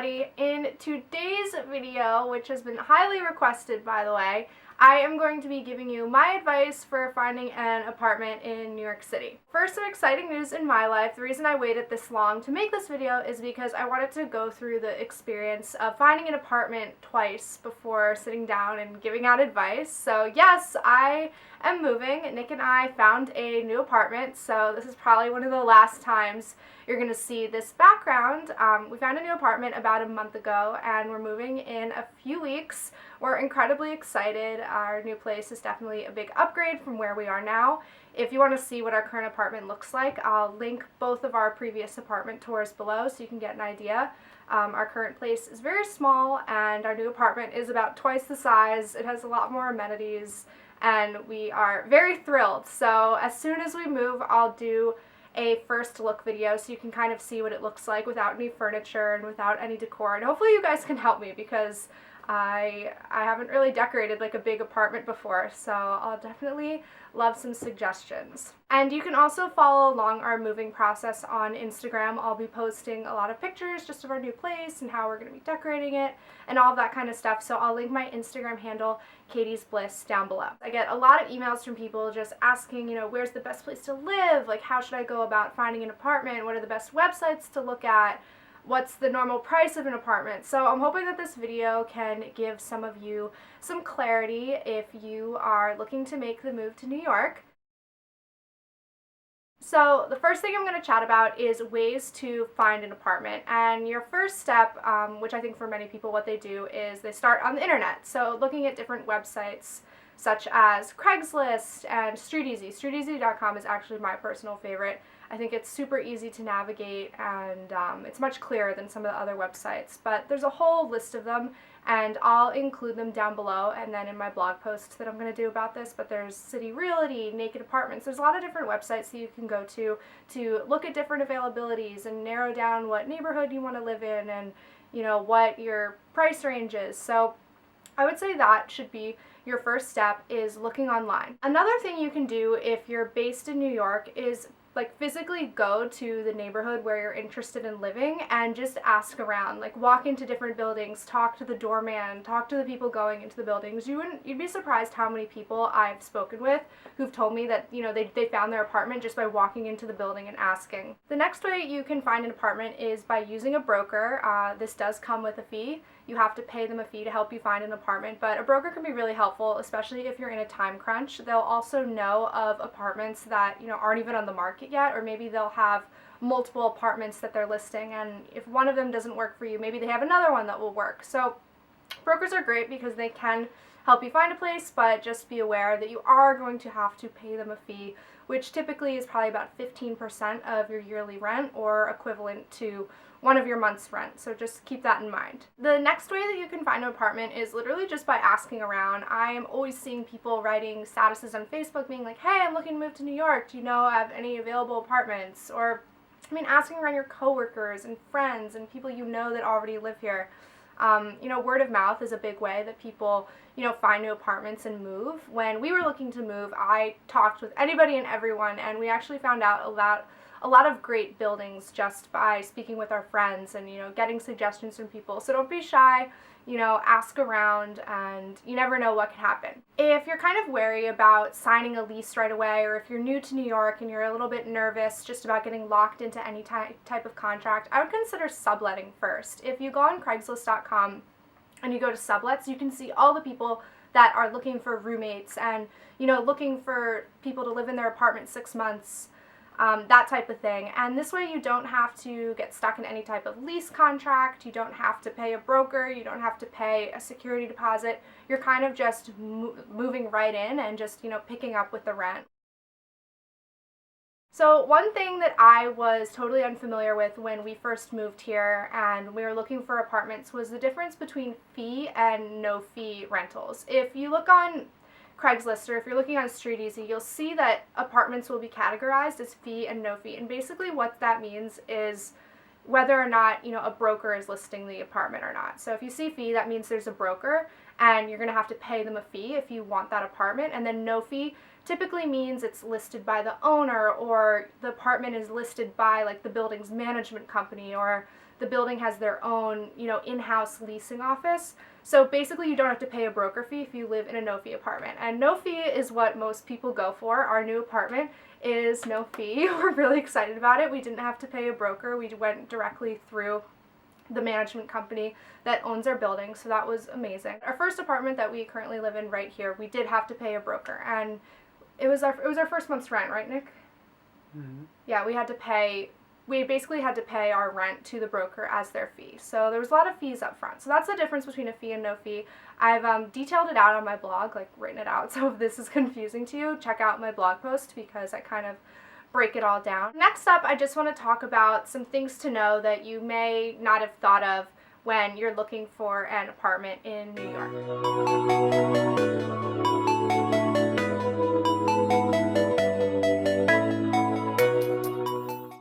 everybody. In today's video, which has been highly requested by the way, I am going to be giving you my advice for finding an apartment in New York City. First, some exciting news in my life. The reason I waited this long to make this video is because I wanted to go through the experience of finding an apartment twice before sitting down and giving out advice. So yes, I am moving. Nick and I found a new apartment, so this is probably one of the last times you're going to see this background. We found a new apartment about a month ago and we're moving in a few weeks. We're incredibly excited. Our new place is definitely a big upgrade from where we are now. If you want to see what our current apartment looks like, I'll link both of our previous apartment tours below so you can get an idea. Our current place is very small and our new apartment is about twice the size. It has a lot more amenities and we are very thrilled. So as soon as we move, I'll do a first look video so you can kind of see what it looks like without any furniture and without any decor. And hopefully you guys can help me because I haven't really decorated like a big apartment before, so I'll definitely love some suggestions. And you can also follow along our moving process on Instagram. I'll be posting a lot of pictures just of our new place and how we're going to be decorating it and all of that kind of stuff, so I'll link my Instagram handle, katiesbliss, down below. I get a lot of emails from people just asking, you know, where's the best place to live? Like, how should I go about finding an apartment? What are the best websites to look at? What's the normal price of an apartment? So I'm hoping that this video can give some of you some clarity if you are looking to make the move to New York. So the first thing I'm going to chat about is ways to find an apartment. And your first step, which I think for many people what they do is they start on the internet. So looking at different websites such as Craigslist and StreetEasy. StreetEasy.com is actually my personal favorite. I think it's super easy to navigate and it's much clearer than some of the other websites, but there's a whole list of them and I'll include them down below and then in my blog post that I'm going to do about this. But there's City Realty, Naked Apartments, there's a lot of different websites that you can go to look at different availabilities and narrow down what neighborhood you want to live in and, you know, what your price range is. So I would say that should be your first step, is looking online. Another thing you can do if you're based in New York is like physically go to the neighborhood where you're interested in living and just ask around, like walk into different buildings, talk to the doorman, talk to the people going into the buildings. You'd be surprised how many people I've spoken with who've told me that, you know, they found their apartment just by walking into the building and asking. The next way you can find an apartment is by using a broker. This does come with a fee. You have to pay them a fee to help you find an apartment, but a broker can be really helpful, especially if you're in a time crunch. They'll also know of apartments that, you know, aren't even on the market yet, or maybe they'll have multiple apartments that they're listing, and if one of them doesn't work for you, maybe they have another one that will work. So brokers are great because they can help you find a place, but just be aware that you are going to have to pay them a fee, which typically is probably about 15% of your yearly rent or equivalent to one of your month's rent. So just keep that in mind. The next way that you can find an apartment is literally just by asking around. I am always seeing people writing statuses on Facebook being like, hey, I'm looking to move to New York. Do you know have any available apartments? Or, I mean, asking around your coworkers and friends and people you know that already live here. You know, word of mouth is a big way that people, you know, find new apartments and move. When we were looking to move, I talked with anybody and everyone, and we actually found out a lot of great buildings just by speaking with our friends and, you know, getting suggestions from people. So don't be shy, you know, ask around, and you never know what could happen. If you're kind of wary about signing a lease right away, or if you're new to New York and you're a little bit nervous just about getting locked into any type of contract, I would consider subletting first. If you go on Craigslist.com and you go to sublets, you can see all the people that are looking for roommates and, you know, looking for people to live in their apartment 6 months. That type of thing. And this way you don't have to get stuck in any type of lease contract, you don't have to pay a broker, you don't have to pay a security deposit. You're kind of just moving right in and just, you know, picking up with the rent. So one thing that I was totally unfamiliar with when we first moved here and we were looking for apartments was the difference between fee and no fee rentals. If you look on Craigslist or if you're looking on StreetEasy, you'll see that apartments will be categorized as fee and no fee. And basically what that means is whether or not, you know, a broker is listing the apartment or not. So if you see fee, that means there's a broker and you're going to have to pay them a fee if you want that apartment. And then no fee typically means it's listed by the owner, or the apartment is listed by like the building's management company, or the building has their own, in-house leasing office. So basically you don't have to pay a broker fee if you live in a no-fee apartment. And no fee is what most people go for. Our new apartment is no fee. We're really excited about it. We didn't have to pay a broker. We went directly through the management company that owns our building, so that was amazing. Our first apartment that we currently live in right here, we did have to pay a broker, and it was our first month's rent, right, Nick? Mm-hmm. Yeah, we basically had to pay our rent to the broker as their fee. So there was a lot of fees up front. So that's the difference between a fee and no fee. I've detailed it out on my blog, like written it out. So if this is confusing to you, check out my blog post because I kind of break it all down. Next up, I just want to talk about some things to know that you may not have thought of when you're looking for an apartment in New York.